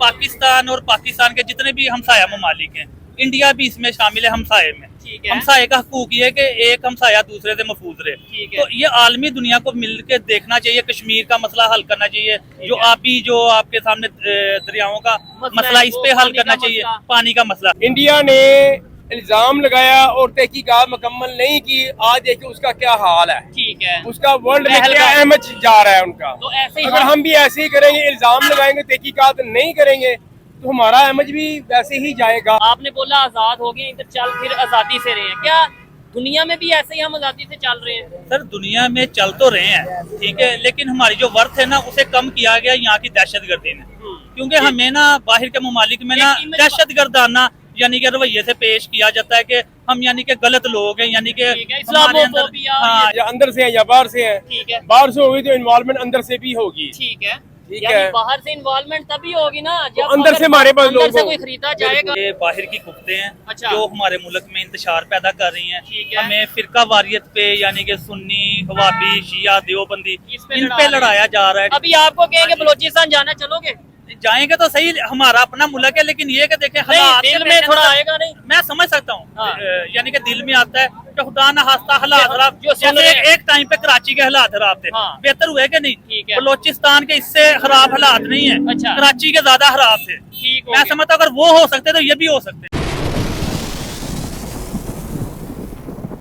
पाकिस्तान और पाकिस्तान के जितने भी हमसाया ममालिक हैं, इंडिया भी इसमें शामिल है हमसाये में। हमसाये का हकूक ये है कि एक हमसाया दूसरे से महफूज रहे। तो ये आलमी दुनिया को मिलकर देखना चाहिए, कश्मीर का मसला हल करना चाहिए, जो आपके सामने दरियाओं का मसला इस पे हल करना चाहिए, पानी का मसला। इंडिया ने इल्जाम लगाया और तहकीकात मुकम्मल नहीं की, आज देखिए उसका क्या हाल है। ठीक है, उसका वर्ल्ड में क्या अहमियत जा रहा है उनका। तो ऐसे अगर हम भी ऐसे ही करेंगे, इल्जाम लगाएंगे, तहकीकात नहीं करेंगे तो हमारा अहमद भी वैसे ही जाएगा। आपने बोला आजाद हो गए, इधर चल फिर आजादी से रहे हैं, क्या दुनिया में भी ऐसे ही हम आजादी से चल रहे हैं? सर दुनिया में चल तो रहे हैं, ठीक है, लेकिन हमारी जो वर्थ है ना उसे कम किया गया यहाँ की दहशतगर्दी ने। क्योंकि हमें ना बाहर के ममालिक में ना दहशतगर्दाना यानी कि रवैये से पेश किया जाता है कि हम यानी कि गलत लोग हैं, यानी कि अंदर से है या बाहर से है। बाहर से होगी तो इन्वॉल्वमेंट अंदर से भी होगी। ठीक है, यानी बाहर से इन्वॉल्वमेंट तभी होगी ना जब तो अंदर से हमारे पास लोग से कोई खरीदा जाएगा। ये बाहर की कुफ्ते हैं जो हमारे मुल्क में इंतशार पैदा कर रही हैं। हमें फिरका वारियत पे यानी कि सुन्नी, वहाबी, शिया, देवबंदी इन पे लड़ाया जा रहा है। अभी आपको कहेंगे बलोचिस्तान जाना, चलोगे? जाएंगे तो सही, हमारा अपना मुल्क है, लेकिन ये कि देखें हालात दिल में थोड़ा आएगा नहीं। मैं समझ सकता हूँ, यानी कि दिल में आता है कि खुदा ना हास्ता हालात खराब, जैसे एक टाइम पे कराची के हालात खराब थे, बेहतर हुए कि नहीं? बलोचिस्तान के इससे खराब हालात नहीं है, कराची के ज्यादा खराब थे। मैं समझता हूँ अगर वो हो सकते तो ये भी हो सकते।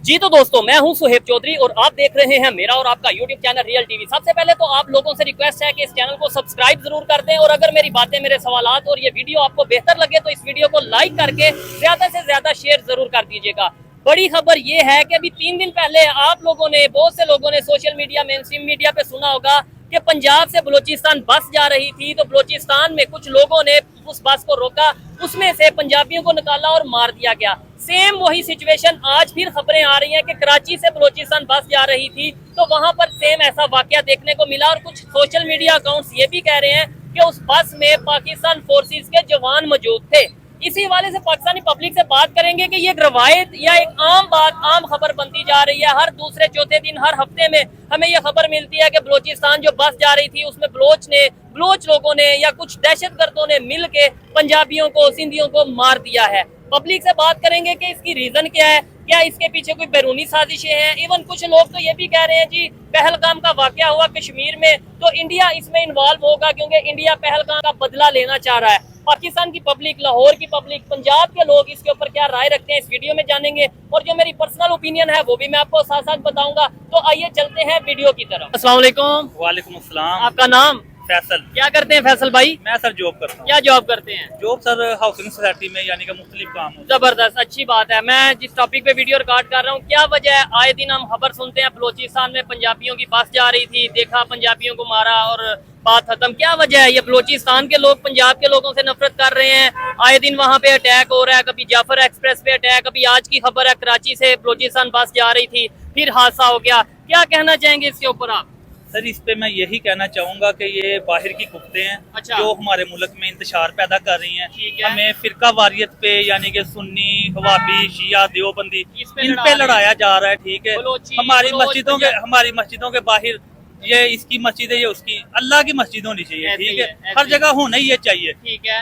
जी तो दोस्तों, मैं हूं सुहेब चौधरी और आप देख रहे हैं मेरा और आपका YouTube चैनल रियल टीवी। सबसे पहले तो आप लोगों से रिक्वेस्ट है कि इस चैनल को सब्सक्राइब जरूर कर दें, और अगर मेरी बातें, मेरे सवालात और ये वीडियो आपको बेहतर लगे तो इस वीडियो को लाइक करके ज्यादा से ज्यादा शेयर जरूर कर दीजिएगा। बड़ी खबर ये है कि अभी 3 दिन पहले आप लोगों ने, बहुत से लोगों ने सोशल मीडिया, मेनस्ट्रीम मीडिया पे सुना होगा कि पंजाब से बलूचिस्तान बस जा रही थी, तो बलूचिस्तान में कुछ लोगों ने उस बस को रोका, उसमें से पंजाबियों को निकाला और मार दिया गया। सेम वही सिचुएशन आज फिर खबरें आ रही हैं कि कराची से बलूचिस्तान बस जा रही थी, तो वहां पर सेम ऐसा वाकया देखने को मिला। और कुछ सोशल मीडिया अकाउंट्स ये भी कह रहे हैं कि उस बस में पाकिस्तान फोर्सेस के जवान मौजूद थे। इसी हवाले से पाकिस्तानी पब्लिक से बात करेंगे कि ये एक रवायत या एक आम बात, आम खबर बनती जा रही है। हर दूसरे चौथे दिन, हर हफ्ते में हमें ये खबर मिलती है कि बलूचिस्तान जो बस जा रही थी उसमें बलोच लोगों ने या कुछ दहशतगर्दों ने मिल के पंजाबियों को, सिंधियों को मार दिया है। पब्लिक से बात करेंगे कि इसकी रीजन क्या है, क्या इसके पीछे कोई बैरूनी साजिशें हैं। इवन कुछ लोग तो ये भी कह रहे हैं जी पहलगाम का वाकया हुआ कश्मीर में, तो इंडिया इसमें इन्वॉल्व होगा क्योंकि इंडिया पहलगाम का बदला लेना चाह रहा है। पाकिस्तान की पब्लिक, लाहौर की पब्लिक, पंजाब के लोग इसके ऊपर क्या राय रखते हैं इस वीडियो में जानेंगे, और जो मेरी पर्सनल ओपिनियन है वो भी मैं आपको साथ साथ बताऊंगा। तो आइए चलते हैं वीडियो की तरफ। अस्सलाम वालेकुम। वालेकुम अस्सलाम। आपका नाम? फैसल। क्या करते हैं फैसल भाई? मैं सर जॉब करता हूँ। क्या जॉब करते हैं? जॉब सर हाउसिंग सोसाइटी में, यानी कि मुख्तलिफ काम। जबरदस्त, अच्छी बात है। मैं जिस टॉपिक पे वीडियो रिकॉर्ड कर रहा हूँ, क्या वजह है आए दिन हम खबर सुनते हैं बलूचिस्तान में पंजाबियों की बस जा रही थी, देखा पंजाबियों को मारा और बात खत्म। क्या वजह है? ये बलूचिस्तान के लोग पंजाब के लोगों से नफरत कर रहे हैं, आए दिन वहाँ पे अटैक हो रहा है, कभी जाफर एक्सप्रेस पे अटैक, अभी आज की खबर है कराची से बलूचिस्तान बस जा रही थी फिर हादसा हो गया। क्या कहना चाहेंगे इसके ऊपर आप? सर इस पे मैं यही कहना चाहूंगा कि ये बाहर की कुफ्ते हैं जो हमारे मुल्क में इंतशार पैदा कर रही हैं। हमें फिरका वारियत पे यानी कि सुन्नी, वहाबी, शिया, देवबंदी इन पे लड़ाया जा रहा है। ठीक है, हमारी मस्जिदों के बाहर ये इसकी मस्जिद है, ये उसकी, अल्लाह की मस्जिद होनी चाहिए। ठीक है, हर जगह होना ही ये चाहिए।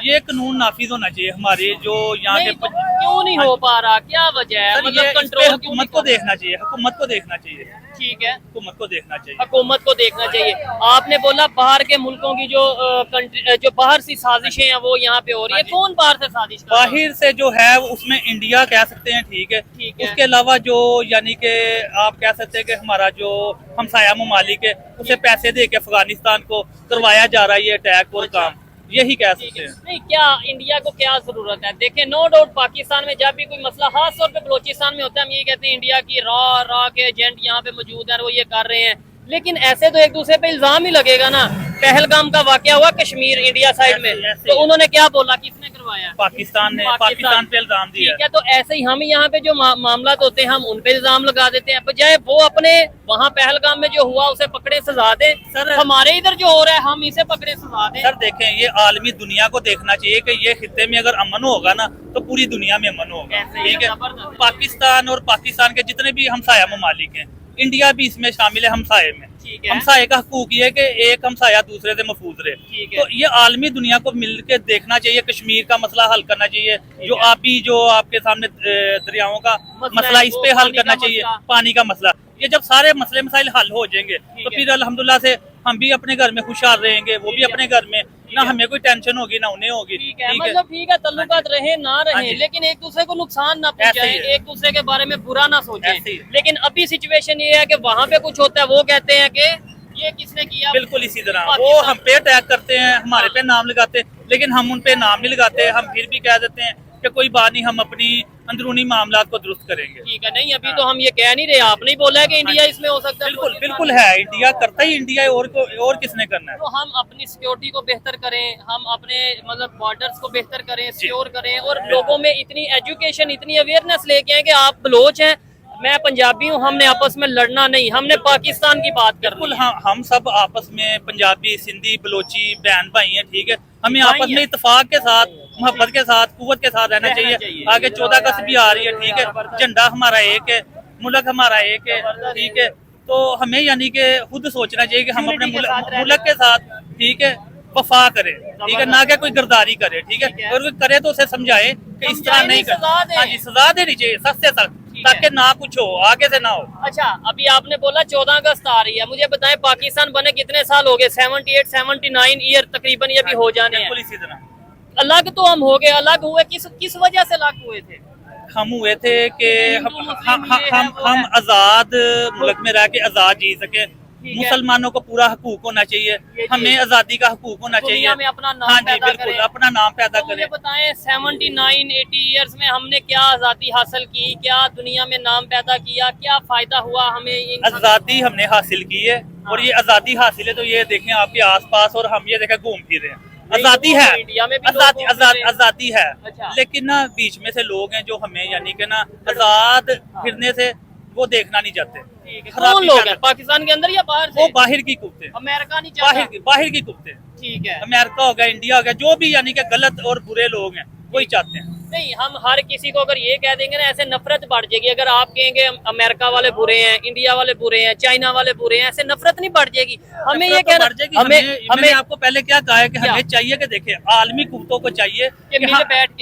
ये कानून नाफिज होना चाहिए हमारे जो यहाँ के। क्यों नहीं हो पा रहा, क्या वजह है? मतलब कंट्रोल हुकूमत को देखना चाहिए, हुकूमत को देखना चाहिए। ठीक है, हुकूमत को देखना चाहिए, हुकूमत को देखना चाहिए। आपने बोला बाहर के मुल्कों की जो बाहर से साजिशें हैं वो यहाँ पे हो रही है। कौन बाहर से साजिश? बाहर से जो है उसमें इंडिया कह सकते हैं। ठीक है, उसके अलावा जो यानी कि आप कह सकते हैं कि हमारा जो हमसाया ममालिक है उसे पैसे दे के अफगानिस्तान को करवाया जा रहा है ये अटैक और काम, यही कह सकते हैं। नहीं, क्या इंडिया को क्या जरूरत है? देखें, नो डाउट पाकिस्तान में जब भी कोई मसला खास तौर पे बलूचिस्तान में होता है, हम ये कहते हैं इंडिया की रॉ के एजेंट यहाँ पे मौजूद है, वो ये कर रहे हैं, लेकिन ऐसे तो एक दूसरे पे इल्जाम ही लगेगा ना। पहलगाम का वाकया हुआ कश्मीर इंडिया साइड में, तो उन्होंने क्या बोला, किसने करवाया? पाकिस्तान ने, पाकिस्तान पे इल्जाम दिया। ठीक है, तो ऐसे ही हम यहाँ पे जो मामला होते हैं हम उन पे इल्जाम लगा देते हैं, बजाय वो अपने वहाँ पहलगाम में जो हुआ उसे पकड़े सजा दे। सर हमारे इधर जो हो रहा है हम इसे पकड़े सजा दे। सर देखें, ये आलमी दुनिया को देखना चाहिए कि ये खित्ते में अगर अमन होगा ना तो पूरी दुनिया में अमन होगा। ठीक है, पाकिस्तान और पाकिस्तान के जितने भी हमसाया ममालिक हैं इंडिया भी इसमें शामिल है हमसाये में। हमसाये का हकूक ये है कि एक हमसाया दूसरे से महफूज रहे। तो ये आलमी दुनिया को मिल के देखना चाहिए, कश्मीर का मसला हल करना चाहिए, जो आपके सामने दरियाओं का मसला, इस पे हल करना चाहिए, पानी का मसला। ये जब सारे मसले मसाइल हल हो जाएंगे तो फिर अल्हम्दुलिल्लाह से हम भी अपने घर में खुशहाल रहेंगे, वो भी अपने घर में, ना हमें कोई टेंशन होगी ना उन्हें होगी। ठीक है, मतलब ठीक है, तल्लुकात रहे ना रहे, लेकिन एक दूसरे को नुकसान ना पहुंचाए, एक दूसरे के बारे में बुरा ना सोचे। लेकिन अभी सिचुएशन ये है कि वहाँ पे कुछ होता है, वो कहते हैं कि ये किसने किया। बिल्कुल इसी तरह वो हम पे अटैक करते हैं, हमारे पे नाम लगाते हैं, लेकिन हम उन पे नाम नहीं लगाते। हम फिर भी कह देते हैं कि कोई बात नहीं, हम अपनी अंदरूनी मामलात को दुरुस्त करेंगे। ठीक है, नहीं अभी तो हम ये कह नहीं रहे, आपने ही बोला है कि इंडिया इसमें हो सकता है। बिल्कुल बिल्कुल है, इंडिया करता ही इंडिया है, और किसने करना है। तो हम अपनी सिक्योरिटी को बेहतर करें, हम अपने मतलब बॉर्डर्स को बेहतर करें, सिक्योर करें, और लोगों में इतनी एजुकेशन, इतनी अवेयरनेस लेके आए कि आप बलोच हैं, मैं पंजाबी हूँ, हमने आपस में लड़ना नहीं, हमने पाकिस्तान की बात कर। बिल्कुल हम सब आपस में पंजाबी, सिंधी, बलोची बहन भाई हैं, ठीक है। हमें आपस में इत्तेफाक के साथ, मोहब्बत के साथ, कुव्वत के साथ रहना चाहिए। आगे 14 अगस्त भी आ रही है, ठीक है, झंडा हमारा एक है, मुल्क हमारा एक है, ठीक है। तो हमें यानी कि खुद सोचना चाहिए कि हम अपने मुल्क के साथ, ठीक है, वफा करे, ठीक है, ना कि कोई गरदारी करे, ठीक है। अगर कोई करे तो उसे समझाए कि इस तरह नहीं कर, हाँ जी, सजा देनी चाहिए सख्त से सख्त, ताकि ना कुछ हो, आगे से ना हो। अच्छा, अभी आपने बोला 14 अगस्त आ रही है, मुझे बताएं पाकिस्तान बने कितने साल हो गए? 78, 79 ईयर तकरीबन ये भी हो जाने हैं। इसी तरह अलग तो हम हो गए, अलग हुए किस वजह से अलग हुए थे? हम हुए थे कि हम आजाद मुल्क में रह के आजाद जी सके, मुसलमानों को पूरा हकूक होना चाहिए, हमें आजादी का हकूक होना चाहिए, में अपना नाम हाँ जी पैदा बिल्कुल करें। अपना नाम पैदा तो करें। मुझे बताएं 79, 80 ईयर्स में हमने क्या आजादी हासिल की, क्या दुनिया में नाम पैदा किया, क्या फायदा हुआ हमें? आजादी हमने हासिल की है, और ये आजादी हासिल है तो ये देखें आपके आसपास, और हम ये देखें घूम फिर रहे हैं। आजादी है, इंडिया में भी आजादी है, अच्छा। लेकिन ना बीच में से लोग हैं जो हमें यानी कि ना आजाद फिरने से वो देखना नहीं चाहते। कौन लोग हैं पाकिस्तान के अंदर या बाहर से? वो बाहर की कुत्ते, अमेरिका नहीं चाहता, बाहर की कुत्ते, ठीक है, अमेरिका हो गया, इंडिया हो गया, जो भी यानी कि गलत और बुरे लोग हैं वही चाहते हैं। नहीं, हम हर किसी को अगर ये कह देंगे ना, ऐसे नफरत बढ़ जाएगी। अगर आप कहेंगे अमेरिका वाले बुरे हैं, इंडिया वाले बुरे हैं, चाइना वाले बुरे हैं, ऐसे नफरत नहीं बढ़ जाएगी। हमें ये कहना, हमें आपको पहले क्या कहा है कि हमें चाहिए कि देखें आलमी कुत्तों को चाहिए कि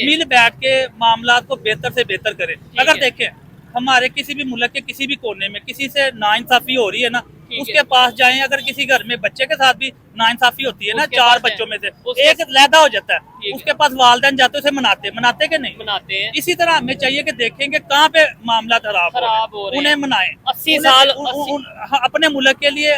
मिल बैठ के मामलात को बेहतर से बेहतर करें। अगर देखें हमारे किसी भी मुल्क के किसी भी कोने में किसी से नाइंसाफी हो रही है ना, उसके पास जाएं। अगर किसी घर में बच्चे के साथ भी नाइंसाफी होती है ना, 4 बच्चों में से एक लैदा हो जाता है, उसके पास वालिदैन जाते उसे मनाते कि नहीं मनाते हैं। इसी तरह हमें चाहिए कि देखेंगे कहाँ पे मामला खराब हो रहे हैं, उन्हें मनाएं। 80 साल अपने मुल्क के लिए,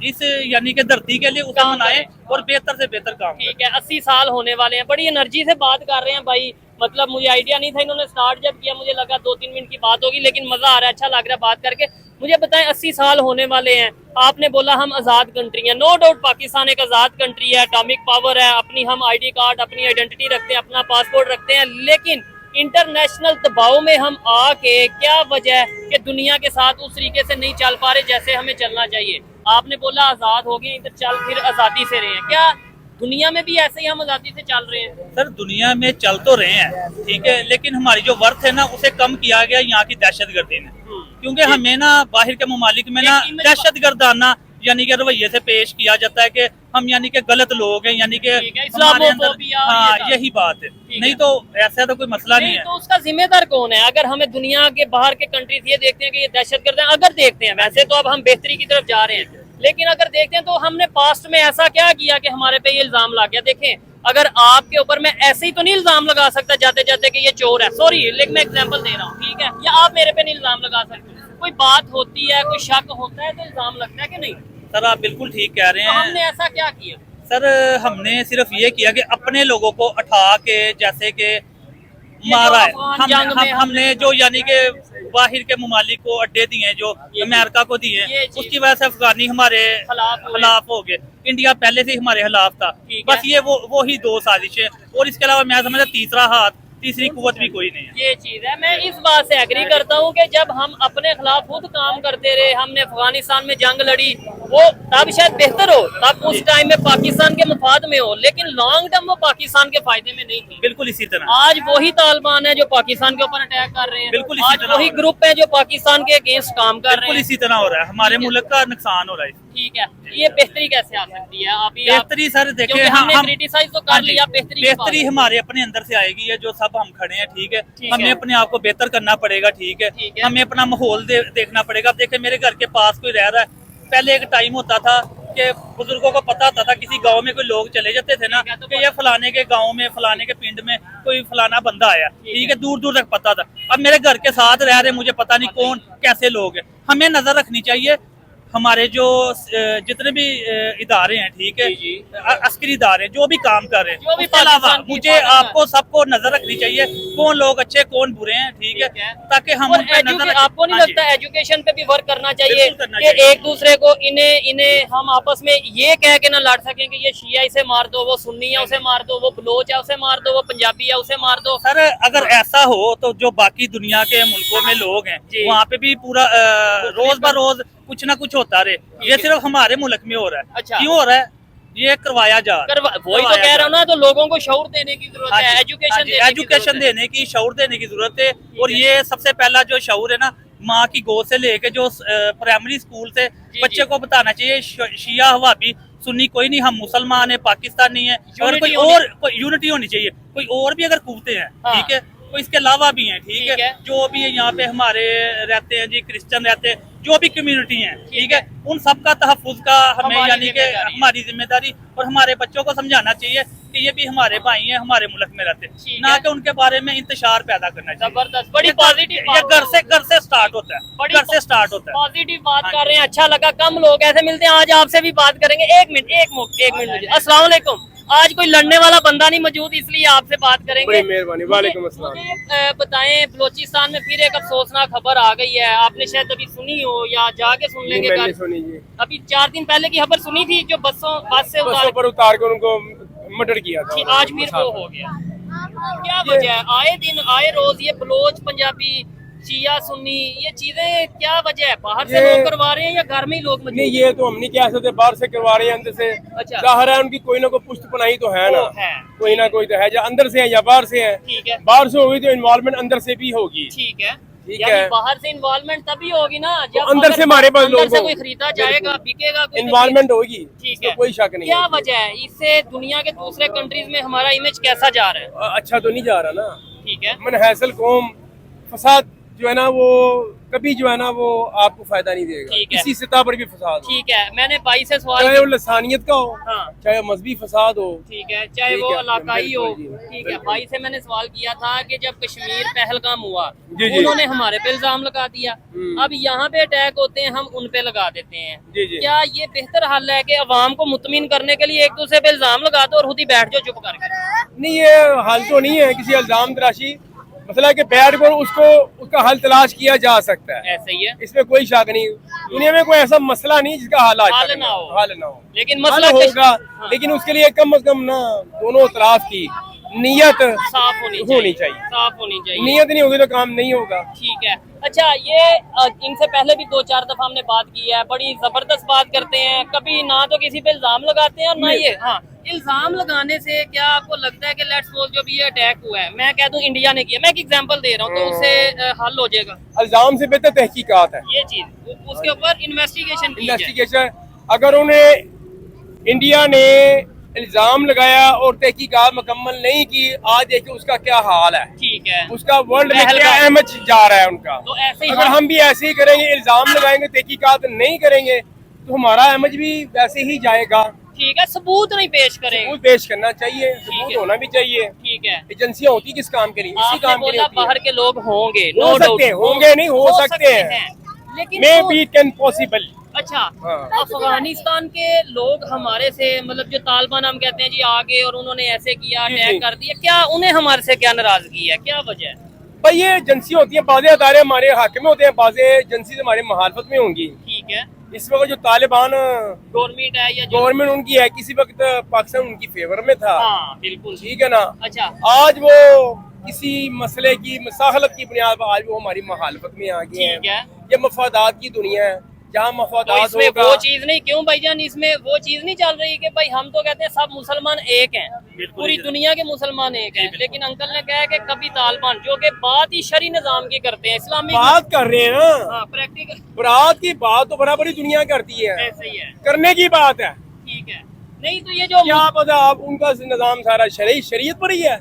इस यानी कि धरती के लिए उसे मनाएं और बेहतर से बेहतर काम। ठीक है, 80 साल होने वाले हैं, बड़ी एनर्जी से बात कर रहे हैं भाई। मतलब मुझे आइडिया नहीं था, इन्होंने स्टार्ट जब किया मुझे लगा 2-3 मिनट की बात होगी, लेकिन मजा आ रहा है, अच्छा लग रहा है बात करके। मुझे बताएं 80 साल होने वाले हैं, आपने बोला हम आज़ाद कंट्री है, नो डाउट पाकिस्तान एक आज़ाद कंट्री है, एटॉमिक पावर है, अपनी हम आईडी कार्ड, अपनी आइडेंटिटी रखते हैं, अपना पासपोर्ट रखते हैं, लेकिन इंटरनेशनल दबाव में हम आके क्या वजह है कि दुनिया के साथ उस तरीके से नहीं चल पा रहे जैसे हमें चलना चाहिए? आपने बोला आज़ाद हो गए, इधर चल फिर आज़ादी से रहे हैं, क्या दुनिया में भी ऐसे ही हम आज़ादी से चल रहे हैं? सर दुनिया में चल तो रहे हैं, ठीक है, लेकिन हमारी जो वर्थ है ना उसे कम किया गया यहाँ की दहशतगर्दी ने। क्योंकि हमें ना बाहर के ममालिक में ना दहशतगर्दाना यानी कि रवैये से पेश किया जाता है कि हम यानी कि गलत लोग हैं, यानी कि हमारे अंदर, हाँ यही बात है। नहीं तो ऐसा तो कोई मसला नहीं है। तो उसका जिम्मेदार कौन है? अगर हमें दुनिया के बाहर के कंट्रीज ये देखते हैं कि ये दहशतगर्द हैं, अगर देखते हैं, वैसे तो अब हम बेहतरी की तरफ जा रहे हैं, लेकिन अगर देखते हैं तो हमने पास्ट में ऐसा क्या किया कि हमारे पे ये इल्जाम लग गया? देखें, अगर आपके ऊपर मैं ऐसे ही तो नहीं इल्जाम लगा सकता जाते जाते कि ये चोर है, सॉरी लेकिन मैं एग्जांपल दे रहा हूँ, ठीक है, या आप मेरे पे नहीं इल्जाम लगा सकते। कोई बात होती है, कोई शक होता है तो इल्जाम लगता है कि नहीं? सर आप बिल्कुल ठीक कह रहे हैं। तो हमने ऐसा क्या किया? सर हमने सिर्फ ये किया कि अपने लोगों को उठा के जैसे कि मारा है, हमने जो यानी कि बाहर के ममालिक को अड्डे दिए, जो अमेरिका को दिए, उसकी वजह से अफगानी हमारे खिलाफ हो गए। इंडिया पहले से ही हमारे खिलाफ था। बस ये वो ही 2 साजिशें, और इसके अलावा मैं समझता तीसरी कुव्वत भी कोई नहीं है। ये चीज है, मैं इस बात से एग्री करता हूँ कि जब हम अपने खिलाफ खुद काम करते रहे, हमने अफगानिस्तान में जंग लड़ी, वो तब शायद बेहतर हो, तब उस टाइम में पाकिस्तान के मफाद में हो, लेकिन लॉन्ग टर्म वो पाकिस्तान के फायदे में नहीं थी। बिल्कुल इसी तरह आज वही तालिबान है जो पाकिस्तान के ऊपर अटैक कर रहे हैं, बिल्कुल आज वही ग्रुप है जो पाकिस्तान के अगेंस्ट काम कर रहे बिल्कुल हैं। इसी तरह हो रहा है, हमारे मुल्क का नुकसान हो रहा है। ठीक है, ये बेहतरी कैसे आ सकती है? अभी बेहतरी सर देखिए, क्योंकि हमने क्रिटिसाइज तो कर लिया, बेहतरी हमारे अपने अंदर से आएगी। ये जो सब हम खड़े हैं, ठीक है, हमें अपने आप को बेहतर करना पड़ेगा। ठीक है, हमें अपना माहौल देखना पड़ेगा। अब देखिए मेरे घर के पास कोई रह रहा है, पहले एक टाइम होता था कि बुजुर्गों को पता होता था, किसी गांव में कोई लोग चले जाते थे ना कि ये फलाने के गांव में, फलाने के पिंड में कोई फलाना बंदा आया, ठीक है, दूर दूर तक पता था। अब मेरे घर के साथ रह रहे, मुझे पता नहीं कौन कैसे लोग हैं। हमें नजर रखनी चाहिए, हमारे जो जितने भी इदारे हैं, ठीक है, अस्करी इदारे जो भी काम कर रहे हैं, उसके अलावा मुझे आपको सबको नजर रखनी चाहिए कौन लोग अच्छे कौन बुरे हैं, ठीक है, ताकि हम उन पे नजर रखें। आपको नहीं लगता एजुकेशन पे भी वर्क करना चाहिए कि एक दूसरे को इन्हें हम आपस में ये कह के ना लड़ सकें कि ये शिया इसे मार दो, वो सुन्नी है उसे मार दो, वो बलोच है उसे मार दो, वो पंजाबी है उसे मार दो। सर अगर ऐसा हो तो जो बाकी दुनिया के मुल्कों में लोग हैं वहाँ पे भी पूरा रोज ब रोज कुछ ना कुछ होता रहे। ये सिर्फ हमारे मुल्क में हो रहा है। अच्छा। क्यों हो रहा है? ये करवाया जा रहा है। वही तो कह रहा हूँ ना, तो लोगों को शऊर देने की जरूरत है, एजुकेशन देने की, शऊर देने की जरूरत है। और ये सबसे पहला जो शऊर है ना, माँ की गोद से लेके जो प्राइमरी स्कूल से बच्चे को बताना चाहिए शिया वहाबी सुन्नी कोई नहीं, हम मुसलमान है, पाकिस्तानी है। और कोई और यूनिटी होनी चाहिए। कोई और भी अगर कूदते हैं, ठीक है, तो इसके अलावा भी हैं, ठीक है, जो भी यहाँ पे हमारे रहते हैं जी, क्रिश्चियन रहते हैं, जो भी कम्युनिटी है, ठीक है, उन सबका तहफ़्फ़ुज़ का हमें यानी कि हमारी जिम्मेदारी, और हमारे बच्चों को समझाना चाहिए कि ये भी हमारे भाई हैं, हमारे मुल्क में रहते हैं, ना कि उनके बारे में इंतशार पैदा करना चाहिए। जबरदस्त, बड़ी पॉजिटिव, ये घर से स्टार्ट होता है, घर से स्टार्ट होता है। पॉजिटिव बात कर रहे हैं, अच्छा लगा। कम लोग ऐसे मिलते हैं, आज आपसे भी बात करेंगे। एक मिनट, अस्सलाम वालेकुम। आज कोई लड़ने वाला बंदा नहीं मौजूद, इसलिए आपसे बात करेंगे। बड़ी मेहरबानी, वालेकुम अस्सलाम। मुझे बताएं, बलोचिस्तान में फिर एक अफसोसनाक खबर आ गई है, आपने शायद अभी सुनी हो या जाके सुन लेंगे। मैंने सुनी जी, अभी 4 दिन पहले की खबर सुनी थी, जो बस से उतार कर उनको मर्डर किया था। आज फिर वो हो गया। क्या वजह है? आए दिन आए रोज ये बलोच पंजाबी शिया सुन्नी ये चीजें, क्या वजह है? बाहर से लोग करवा रहे हैं या घर में ही लोग? नहीं, ये तो हम नहीं कह सकते, बाहर से करवा रहे हैं, अंदर से। अच्छा, जाहिर है उनकी कोई ना कोई पुष्ट पनाही तो है ना, कोई ना कोई तो है, या अंदर से है या बाहर से है। ठीक है, बाहर से होगी तो इन्वॉल्वमेंट अंदर से भी होगी। ठीक है, ठीक यानी है, बाहर से इन्वॉल्वमेंट तभी होगी ना जब अंदर से हमारे पास लोग से कोई खरीदा जाएगा, बिकेगा, इन्वॉल्वमेंट होगी। ठीक है, कोई शक नहीं। क्या वजह है? इससे दुनिया के दूसरे कंट्रीज में हमारा इमेज कैसा जा रहा है? अच्छा तो नहीं जा रहा ना। ठीक है, मनहसल कौम, फसाद जो है ना वो कभी जो है ना वो आपको फायदा नहीं देगा, किसी सतह पर भी फसाद। ठीक है, मैंने भाई से सवाल, चाहे वो लसानियत का हो, हाँ, चाहे मजहबी फसाद हो, ठीक है, चाहे वो इलाकाई हो। ठीक है, भाई से मैंने सवाल किया था कि जब कश्मीर पहलगाम हुआ, उन्होंने हमारे पे इल्जाम लगा दिया, अब यहाँ पे अटैक होते हैं, हम उन पे लगा देते हैं। क्या ये बेहतर हल है कि अवाम को मुतमिन करने के लिए एक दूसरे पे इल्जाम लगा दो और खुद ही बैठ जाओ चुप करके? नहीं, ये हल तो नहीं है किसी इल्जाम तराशी, मसला कि बैठ कर उसका हल तलाश किया जा सकता है। ऐसे ही है, इसमें कोई शक नहीं। दुनिया में कोई ऐसा मसला नहीं जिसका हल ना हो, लेकिन मसला होगा। लेकिन उसके लिए कम से कम ना दोनों तरफ की नीयत साफ होनी चाहिए। नीयत नहीं होगी तो काम नहीं होगा। ठीक है, अच्छा, ये इनसे पहले भी 2-4 दफा हमने बात की है, बड़ी जबरदस्त बात करते हैं, कभी ना तो किसी पे इल्जाम लगाते हैं और ना ये। हाँ, इल्जाम लगाने से क्या आपको लगता है कि लेट्स सपोज जो भी ये अटैक हुआ है, मैं कह दूं इंडिया ने किया, मैं एक एग्जांपल दे रहा हूँ, तो उससे हल हो जाएगा? इल्जाम से बेहतर तहकीकात है ये चीज, उसके ऊपर इन्वेस्टिगेशन। अगर उन्हें इंडिया ने इल्जाम लगाया और तहकीकात मुकम्मल नहीं की, आज देखिए उसका क्या हाल है। ठीक है, उसका वर्ल्ड में क्या इमेज जा रहा है उनका। तो ऐसे अगर हम भी ऐसे ही करेंगे, इल्जाम लगाएंगे, तहकीकात नहीं करेंगे, तो हमारा इमेज भी वैसे ही जाएगा। ठीक है, सबूत नहीं पेश करेंगे, सबूत पेश करना चाहिए, सबूत होना भी चाहिए। ठीक है, एजेंसियां होती किस काम के लिए? इसी काम के लिए। बाहर के लोग होंगे, हो सकते हैं, होंगे नहीं हो सकते हैं, लेकिन मे बी कैन पॉसिबल। अच्छा, अफगानिस्तान के लोग हमारे से, मतलब जो तालिबान हम कहते हैं जी, आगे और उन्होंने ऐसे किया, अटैक कर दिया, क्या उन्हें हमारे से क्या नाराजगी है, क्या वजह है? भाई ये एजेंसी होती है, बाज़े अदारे हमारे हक में होते हैं, बाज़े एजेंसी हमारे मुखालफत में होंगी। ठीक है, इस वक्त जो तालिबान गवर्नमेंट है या गवर्नमेंट उनकी है, किसी वक्त पाकिस्तान उनकी फेवर में था। हाँ, बिल्कुल ठीक है ना। अच्छा, आज वो किसी मसले की मसाहलत की बुनियाद पर आज वो हमारी मुखालफत में आ गए हैं। ये मफादात की दुनिया है, जहाँ तो मफादात इसमें होगा। वो चीज नहीं, क्यों भाईजान, इसमें वो चीज नहीं चल रही कि भाई हम तो कहते हैं सब मुसलमान एक हैं, पूरी दुनिया के मुसलमान एक हैं, लेकिन अंकल ने कहा कि कभी तालिबान, जो कि बात ही शरी निजाम की करते हैं, इस्लामिक बात कर रहे हैं ना, प्रैक्टिकल बरात की बात तो बराबरी दुनिया करती है, ऐसे ही है, करने की बात है। ठीक है। नहीं तो ये जो क्या पता आप उनका निजाम सारा शरीयत पर ही है।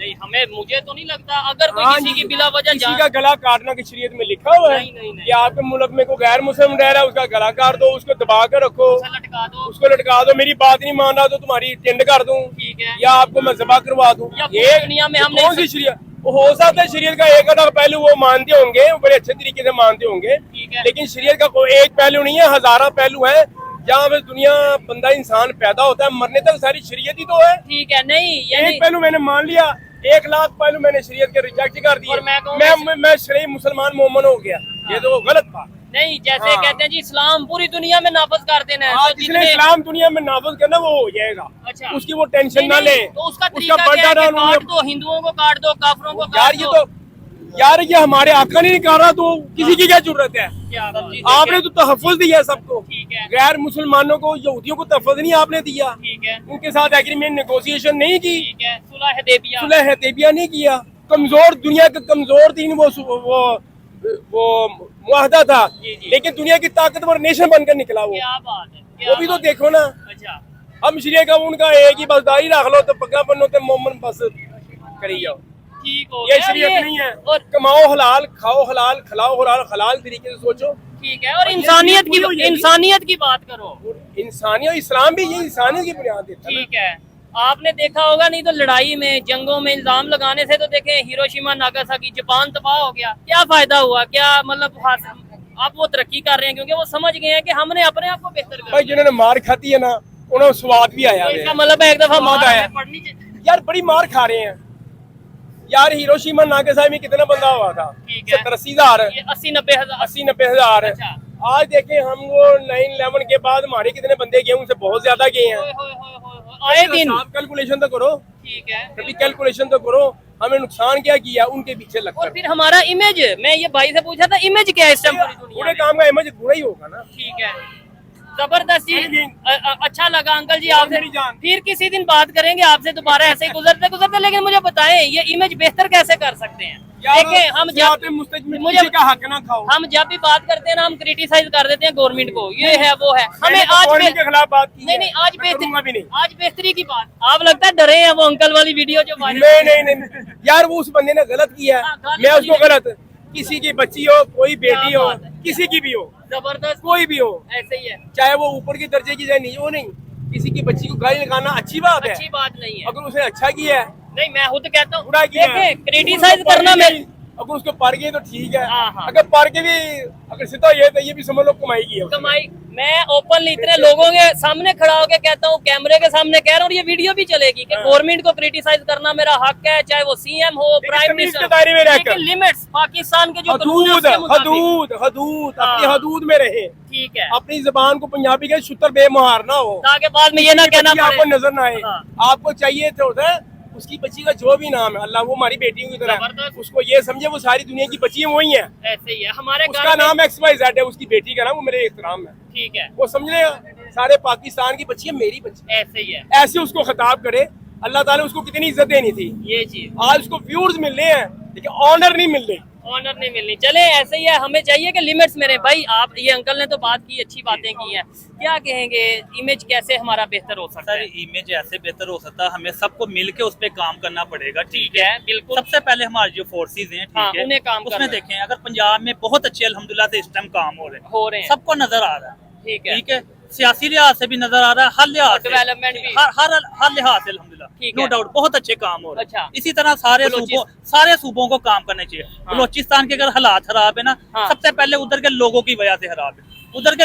नहीं, हमें मुझे तो नहीं लगता, अगर कोई हाँ किसी की जी, बिला वजह किसी का गला काटना की शरीयत में लिखा हुआ है। नहीं। कि आपके मुल्क में कोई गैर मुस्लिम रह रहा है, उसका गला काट दो, उसको दबा कर रखो, लटका दो, उसको लटका दो, मेरी बात नहीं मान रहा तो तुम्हारी टिंड कर दूं, ठीक है, या आपको मैं जबा करवा दूं। ये दुनिया में हम कौन सी शरीयत? हो सकता है शरीयत का एक आधा पहलू वो मानते होंगे, वो बड़े अच्छे तरीके से मानते होंगे, लेकिन शरीयत का कोई एक पहलू नहीं है, हजारों पहलू है। जहाँ पे दुनिया बंदा इंसान पैदा होता है, मरने तक सारी शरीयत ही तो है। ठीक है। नहीं एक पहलू मैंने मान लिया, 1 लाख पहलू मैंने शरीयत के रिजेक्ट कर दिए, और मैं शरीय मुसलमान मोमन हो गया। ये तो गलत था। नहीं, जैसे कहते हैं जी इस्लाम पूरी दुनिया में नाफज कर देना है, तो जिसने इस्लाम दुनिया में नाफज करना वो हो जाएगा। अच्छा, उसकी वो टेंशन ना ले, तो उसका तरीका क्या है कि काट दो, हिंदुओं को काट दो, काफरों को काट दो। यार ये हमारे आका नहीं कर रहा, तो किसी की क्या जरूरत है? आपने तो तहफ़्फ़ुज़ दिया सबको, गैर मुसलमानों को, यहूदियों को तहफ़्फ़ुज़ नहीं आपने दिया, उनके साथ एग्रीमेंट नेगोशिएशन नहीं की, सुलह हुदैबिया नहीं किया। कमजोर दुनिया का कमजोर दिन वो मुआहदा था, लेकिन दुनिया की ताकतवर नेशन बनकर निकला वो भी तो देखो ना। हम शरीयत का उनका एक ही बसदारी रख लो तो पक्का बनो तो मोमन बस करी जाओ। ये शरीयत नहीं है। और कमाओ हलाल, खाओ हलाल, खिलाओ हलाल, हलाल तरीके से सोचो, ठीक है। और इंसानियत की बात करो, इंसानियत, इस्लाम भी ये इंसानियत की बुनियाद देता है। ठीक है। आपने देखा होगा, नहीं तो लड़ाई में, जंगों में इल्जाम लगाने से तो देखें हिरोशिमा नागासाकी, जापान तबाह हो गया, क्या फायदा हुआ? क्या मतलब आप वो तरक्की कर रहे हैं क्योंकि वो समझ गए हैं कि हमने अपने आप को बेहतर कर। भाई जिन्होंने मार खाती है ना, उन्हें स्वाद भी आया, इसका मतलब एक दफा मार आया। यार बड़ी मार खा रहे हैं यार। हिरोशिमा नागासाकी में कितना बंदा हुआ था? 70-80 हजार, 80-90 हजार। आज देखें हम वो 9/11 के बाद हमारे कितने बंदे गए, उनसे बहुत ज्यादा गए हैं। आए दिन कैलकुलेशन तो करो, ठीक है, कभी कैलकुलेशन तो करो, हमें नुकसान क्या किया उनके पीछे लगकर। और फिर हमारा इमेज, मैं ये भाई से पूछा था, इमेज क्या है इस टाइम पूरी दुनिया में? काम का इमेज बुरा ही होगा ना। ठीक है, जबरदस्त जी। अच्छा लगा अंकल जी आपसे, फिर किसी दिन बात करेंगे आपसे दोबारा ऐसे ही गुजरते। लेकिन मुझे बताएं ये इमेज बेहतर कैसे कर सकते हैं? देखें, हम जब भी बात करते हैं ना, हम क्रिटिसाइज कर देते हैं गवर्नमेंट को, ये है वो है, हमें आज के खिलाफ बात की नहीं, आज बेहतरी की बात। आप लगता है डरे हैं वो अंकल वाली वीडियो जो नहीं यार, वो उस बंदे ने गलत किया, मैं उसको गलत, किसी की बच्ची हो, कोई बेटी हो, किसी की भी हो, जबरदस्त, कोई भी हो, ऐसे ही है, चाहे वो ऊपर की दर्जे की, चाहे नहीं, वो नहीं, किसी की बच्ची को गाली लगाना अच्छी बात है, अच्छी बात नहीं है। अगर उसने अच्छा किया है, नहीं मैं खुद कहता हूँ, देखें क्रिटिसाइज करना मेरे, अगर उसको पार गए तो ठीक है, अगर पार के भी अगर सीधा ये भी समझ लो कमाई की है कमाई। मैं ओपनली इतने लोगों के सामने खड़ा होकर कहता हूँ, कैमरे के सामने कह रहा हूँ, और ये वीडियो भी चलेगी कि गवर्नमेंट को क्रिटिसाइज करना मेरा हक है, चाहे वो सीएम हो, प्राइम मिनिस्टर, लेकिन लिमिट्स, पाकिस्तान के जो हदूद अपनी हदूद में रहे, ठीक है, अपनी जबान को पंजाबी के शुतर बेमुहार ना हो, ताकि बाद में ये ना कहना आपको नजर ना आए। आपको चाहिए तो उसकी बच्ची का जो भी नाम है, अल्लाह वो हमारी बेटी की तरह, उसको ये समझे वो सारी दुनिया की बच्ची है, वही है, ऐसे ही है। हमारे उसका नाम XYZ है, उसकी बेटी का नाम, वो मेरे एहतराम है, ठीक है, वो समझ ले सारे पाकिस्तान की बच्ची है, मेरी बच्ची, ऐसे ही है, ऐसे उसको खिताब करे। अल्लाह ताला उसको कितनी इज्जत देनी थी, ये चीज आज उसको व्यूज मिल रहे हैं, लेकिन ऑनर नहीं मिल रही, ऑनर नहीं मिलनी। चले ऐसे ही है, हमें चाहिए कि लिमिट्स मेरे भाई। आप ये अंकल ने तो बात की, अच्छी बातें की हैं, क्या कहेंगे इमेज कैसे हमारा बेहतर हो सकता है? इमेज ऐसे बेहतर हो सकता है, हमें सबको मिलके उस पे काम करना पड़ेगा, ठीक है, बिल्कुल। सबसे पहले हमारे जो फोर्सेज हैं, ठीक है, उन्हें काम उसमें देखें, अगर पंजाब में बहुत अच्छे अल्हम्दुलिल्लाह से इस टाइम काम हो रहे हैं, सबको नजर आ रहा है, ठीक है, सियासी लिहाज से भी नजर आ रहा है, हर लिहाज डेवलपमेंट भी, हर लिहाज से अल्हम्दुलिल्लाह नो डाउट बहुत अच्छे काम हो रहे हैं। इसी तरह सारे सूबों को काम करने चाहिए। बलोचिस्तान के अगर हालात खराब है ना, सबसे पहले उधर के लोगों की वजह से खराब है, उधर के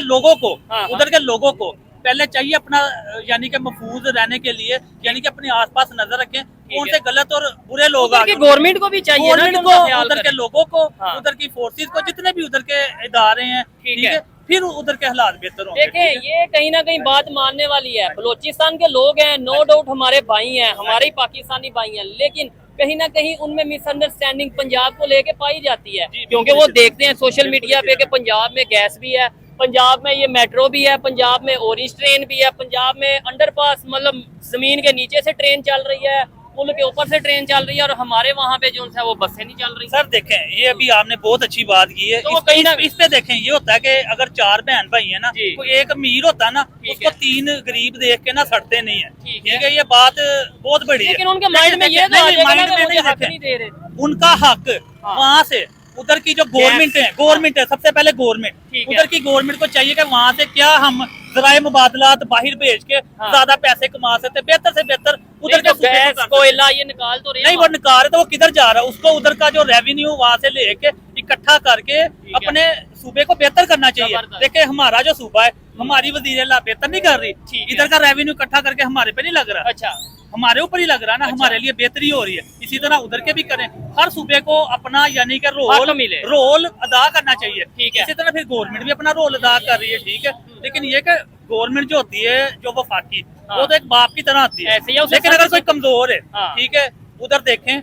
लोगों को पहले चाहिए अपना, यानी कि महफूज रहने के लिए, यानी कि अपने आसपास नजर रखें, कौन से गलत और बुरे लोग आ गए। गवर्नमेंट को भी चाहिए, गवर्नमेंट को, उधर के लोगों को, उधर की फोर्सेज को, जितने भी उधर के इदारे हैं, ठीक है, फिर उधर के हालात बेहतर होंगे। देखें, ये कहीं ना कहीं बात मानने वाली है। बलोचिस्तान के लोग हैं, नो डाउट हमारे भाई हैं, हमारे ही पाकिस्तानी भाई हैं, लेकिन कहीं ना कहीं उनमें मिसअंडरस्टैंडिंग पंजाब को लेके पाई जाती है, क्योंकि वो देखते हैं सोशल मीडिया पे कि पंजाब में गैस भी है, पंजाब में ये मेट्रो भी है, पंजाब में ऑरेंज ट्रेन भी है, पंजाब में अंडरपास मतलब जमीन के नीचे से ट्रेन चल रही है, पुल के ऊपर से ट्रेन चल रही है, और हमारे वहाँ पे जो है वो बसें नहीं चल रही। सर देखें, ये अभी आपने बहुत अच्छी बात की है। तो कहीं ना इस पे देखें, ये होता है कि अगर 4 बहन भाई है ना, तो एक अमीर होता है ना, उसको 3 गरीब देख के ना सड़ते नहीं है। ठीक है, ये बात बहुत बड़ी है, लेकिन उनके माइंड में ये माइंड में नहीं दे रहे उनका हक वहाँ से उधर की जो गवर्नमेंट है सबसे पहले गवर्नमेंट, उधर की गवर्नमेंट को चाहिए कि वहाँ से क्या हम ज़राए मुबादलात बाहर भेज के ज्यादा पैसे कमा सकते, बेहतर से बेहतर उधर के गैस कोयला ये निकाल तो रहे नहीं, वो निकाल रहे तो वो किधर जा रहा है, उसको उधर का जो रेवेन्यू वहाँ से लेके इकट्ठा करके अपने सूबे को बेहतर करना चाहिए। देखिए हमारा जो सूबा है, हमारी वज़ीर-ए-आला बेहतर नहीं कर रही, इधर का रेवेन्यू इकट्ठा करके हमारे पे नहीं लग रहा। अच्छा, हमारे ऊपर ही लग रहा है ना, हमारे लिए बेहतरी हो रही है, इसी तरह उधर के भी करें। हर सूबे को अपना यानी कि रोल अदा करना चाहिए। ठीक है, इसी तरह फिर गवर्नमेंट भी अपना रोल अदा कर रही है। ठीक है, लेकिन ये कि गवर्नमेंट जो होती है जो वफाकी, वो तो एक बाप की तरह होती है, लेकिन अगर कोई कमजोर है, ठीक है, उधर देखें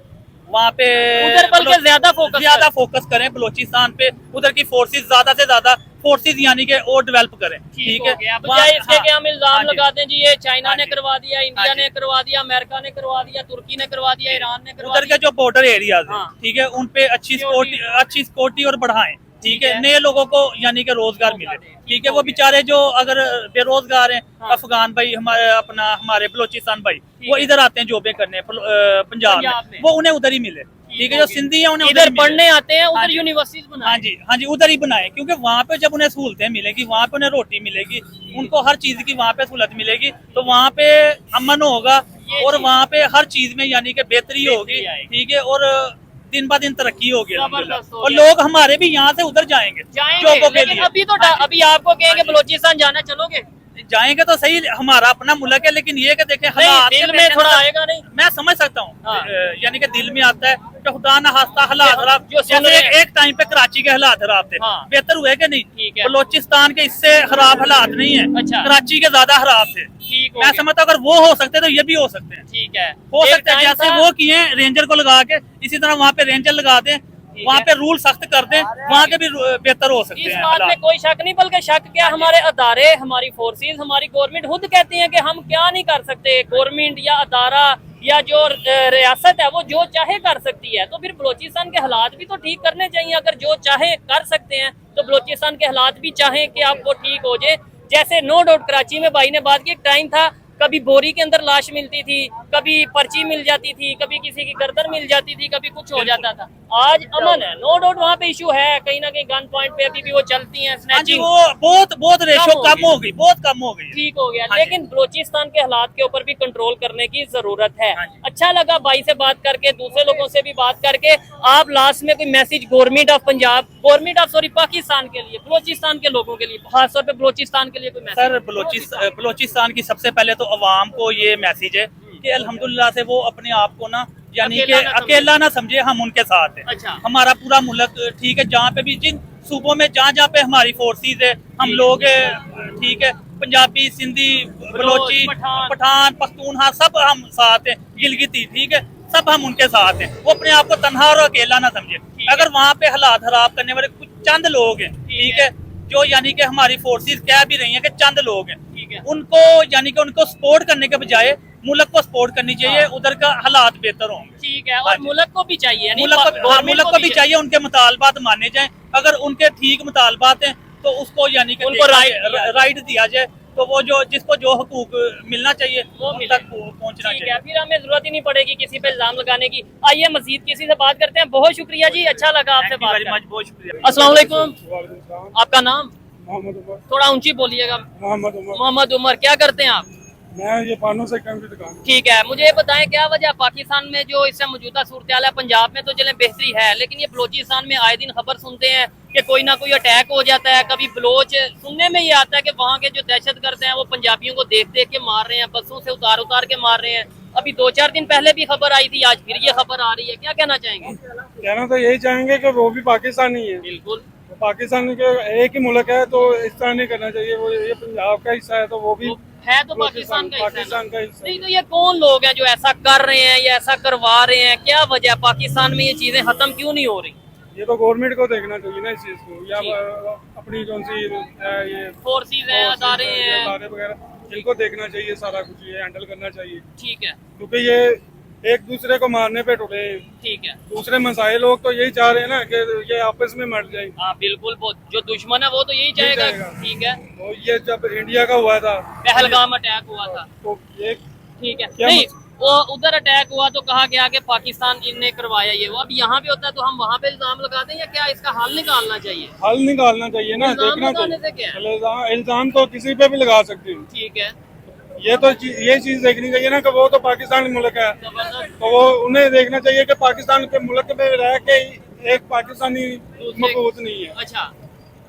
वहाँ पे उधर बल्कि ज्यादा फोकस करें बलोचिस्तान पे, उधर की फोर्सेस ज्यादा से ज्यादा फोर्सेस यानी कि और डेवलप करें। ठीक है, इसके के हम इल्जाम लगाते हैं जी ये चाइना ने करवा दिया, इंडिया ने करवा दिया, अमेरिका ने करवा दिया, तुर्की ने करवा दिया, ईरान ने करवा दिया। उधर के जो बॉर्डर एरियाज है, ठीक है, उन पे अच्छी सिक्योरिटी और बढ़ाएं। ठीक है, नए लोगों को यानी कि रोजगार मिले। ठीक है, वो बेचारे जो अगर बेरोजगार हैं, अफगान भाई हमारे बलोचिस्तान भाई, वो इधर आते हैं जॉबें करने पंजाब में, वो उन्हें उधर ही मिले। ठीक है, जो सिंधी है उन्हें इधर पढ़ने आते हैं, उधर यूनिवर्सिटीज बनाएं। हाँ जी, उधर ही बनाए, क्योंकि वहाँ पे जब उन्हें सहूलतें मिलेगी, वहाँ पे उन्हें रोटी मिलेगी, उनको हर चीज की वहाँ पे सहूलत मिलेगी, तो वहाँ पे अमन होगा और वहाँ पे हर चीज में यानी कि बेहतरी होगी। ठीक है, और दिन ब दिन तरक्की होगी और लोग हमारे भी यहाँ से उधर जाएंगे जॉबों के लिए। अभी आपको कहेंगे बलोचिस्तान जाना, चलोगे? जाएंगे तो सही, हमारा अपना मुल्क है, लेकिन ये कि देखें हालात दिल में थोड़ा आएगा नहीं, मैं समझ सकता हूँ, यानी कि दिल में आता है कि खुदा ना हास्ता हालात खराब, जैसे एक टाइम पे कराची के हालात खराब थे, बेहतर हुए कि नहीं? बलोचिस्तान के इससे खराब हालात नहीं है, कराची के ज्यादा खराब थे। मैं समझता हूँ अगर वो हो सकते तो ये भी हो सकते हैं। ठीक है, हो सकता है जैसे वो किए रेंजर को लगा के, इसी तरह वहाँ पे रेंजर लगा दें, वहाँ पे रूल सख्त कर दें, वहाँ के भी बेहतर हो सकते हैं। इस बात में कोई शक नहीं, बल्कि शक क्या, हमारे अदारे, हमारी फोर्सेस, हमारी गवर्नमेंट खुद कहती है कि हम क्या नहीं कर सकते। गवर्नमेंट या अदारा या जो रियासत है वो जो चाहे कर सकती है, तो फिर बलोचिस्तान के हालात भी तो ठीक करने चाहिए। अगर जो चाहे कर सकते हैं तो बलोचिस्तान के हालात भी चाहें कि आप वो ठीक हो जाए। जैसे नो डाउट कराची में भाई ने बात की, एक टाइम था कभी बोरी के अंदर लाश मिलती थी, कभी पर्ची मिल जाती थी, कभी किसी की गर्दन मिल जाती थी, कभी कुछ हो जाता था। आज अमन है, नो डाउट वहाँ पे इशू है, कहीं ना कहीं गन पॉइंट पे अभी भी वो चलती हैं, स्नैचिंग वो बहुत रेशो कम हो गई, बहुत कम हो गई, ठीक हो गया। लेकिन बलोचिस्तान के हालात के ऊपर भी कंट्रोल करने की जरूरत है। अच्छा लगा भाई से बात करके, दूसरे लोगों से भी बात करके। आप लास्ट में कोई message government of Punjab, Pakistan के लिए, बलोचिस्तान के लोगों के लिए, खासतौर पे बलोचिस्तान के लिए कोई मैसेज? सर बलोचिस्तान की सबसे पहले तो अवाम को ये मैसेज है कि अल्हम्दुलिल्लाह से वो अपने आप को ना यानी कि अकेला ना समझे, हम उनके साथ हैं। अच्छा। हमारा पूरा मुल्क ठीक है, जहाँ पे भी जिन सूबों में जहाँ पे हमारी फोर्सेस है, हम लोग ठीक है, पंजाबी, सिंधी, बलोची, पठान, पख्तूनहा, सब हम साथ हैं, गिलगिती, ठीक है, सब हम उनके साथ हैं। वो अपने आप को तन्हा और अकेला ना समझे। अगर वहाँ पे हालात खराब करने वाले कुछ चंद लोग हैं, ठीक है, जो यानी कि हमारी फोर्सेस कह भी रही हैं कि चंद लोग हैं, उनको यानी कि उनको सपोर्ट करने के बजाय मुल्क को सपोर्ट करनी चाहिए, उधर का हालात बेहतर होंगे। ठीक है, और मुल्क को भी चाहिए, मुल्क को भी चाहिए, उनके मुतालबात माने जाएं। अगर उनके ठीक मुतालबात हैं तो उसको यानी कि उनको राइट दिया जाए, तो वो जो जिसको जो हकूक मिलना चाहिए वो तक पहुंचना चाहिए। फिर हमें जरूरत ही नहीं पड़ेगी किसी पे इल्जाम लगाने की। आइए मजीद किसी से बात करते हैं। बहुत शुक्रिया जी, अच्छा लगा आपसे बात करके। बहुत शुक्रिया। अस्सलाम वालेकुम, आपका नाम? थोड़ा ऊंची बोलिएगा। मोहम्मद उमर, क्या करते हैं आप? मैं ये पानों से कम की दुकान। ठीक है, मुझे ये बताएं क्या वजह पाकिस्तान में जो इससे मौजूदा सूरत-ए-हाल है, पंजाब में तो चले बेहतरी है, लेकिन ये बलोचिस्तान में आए दिन खबर सुनते हैं कि कोई ना कोई अटैक हो जाता है। कभी बलोच, सुनने में ये आता है कि वहाँ के जो दहशतगर्द हैं वो पंजाबियों को देख देख के मार रहे हैं, बसों से उतार के मार रहे हैं। अभी 2-4 दिन पहले भी खबर आई थी, आज फिर ये खबर आ रही है, क्या कहना चाहेंगे? कहना तो यही चाहेंगे कि वो भी पाकिस्तानी है। बिल्कुल, पाकिस्तान के एक ही मुल्क है तो इस तरह नहीं करना चाहिए। वो ये पंजाब का हिस्सा है तो वो भी है तो पाकिस्तान का पाकिस्तान का हिस्सा नहीं। तो ये कौन लोग हैं जो ऐसा कर रहे हैं या ऐसा करवा रहे हैं? क्या वजह है? पाकिस्तान में ये चीजें खत्म क्यों नहीं हो रही? ये तो गवर्नमेंट को देखना चाहिए ना इस चीज को, या अपनी जो सी ये फोर्सेस हैं, अदारे हैं, अदारे वगैरह, इनको देखना चाहिए, सारा कुछ ये हैंडल करना चाहिए। ठीक है, क्योंकि ये एक दूसरे को मारने पे टुटे। ठीक है। दूसरे मसाइल लोग तो यही चाह रहे हैं ना कि ये आपस में मर जाए। हाँ बिल्कुल, वो जो दुश्मन है वो तो यही चाहेगा। ठीक है। तो ये जब इंडिया का हुआ था, पहलगाम अटैक हुआ था, तो ये ठीक है, नहीं वो उधर अटैक हुआ तो कहा गया कि पाकिस्तान ने करवाया ये वो। अब यहाँ पे होता है तो हम वहाँ पे इल्जाम लगा दें या क्या इसका हल निकालना चाहिए? हल निकालना चाहिए ना, देखना चाहिए। इल्जाम तो किसी पे भी लगा सकते हैं। ठीक है, ये तो ये चीज देखनी चाहिए ना कि वो तो पाकिस्तान मुल्क है, तो वो उन्हें देखना चाहिए कि पाकिस्तान के मुल्क में रह के एक पाकिस्तानी मकबूत नहीं है। अच्छा,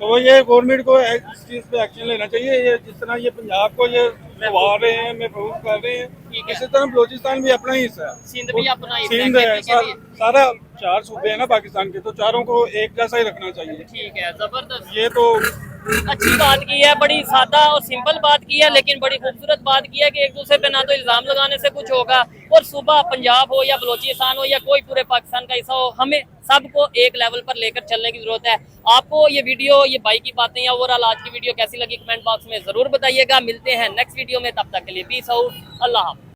तो वो ये गवर्नमेंट को इस चीज पे एक्शन लेना चाहिए। ये जिस तरह ये पंजाब को ये करवा रहे हैं, महफूज कर रहे हैं, इसी तरह बलोचिस्तान भी अपना ही हिस्सा है, सिंध भी अपना ही सिंध है, सारा 4 सूबे हैं ना पाकिस्तान के, तो चारों को एक जैसा ही रखना चाहिए। ठीक है, जबरदस्त। ये तो अच्छी बात की है, बड़ी सादा और सिंपल बात की है, लेकिन बड़ी खूबसूरत बात की है कि एक दूसरे पे ना तो इल्जाम लगाने से कुछ होगा, और सुबह पंजाब हो या बलोचिस्तान हो या कोई पूरे पाकिस्तान का हिस्सा हो, हमें सबको एक लेवल पर लेकर चलने की जरूरत है। आपको ये वीडियो, ये भाई की बातें या ओवरऑल आज की वीडियो कैसी लगी कमेंट बॉक्स में जरूर बताइएगा। मिलते हैं नेक्स्ट वीडियो में, तब तक के लिए पीस आउट, अल्लाह हाफ़िज़।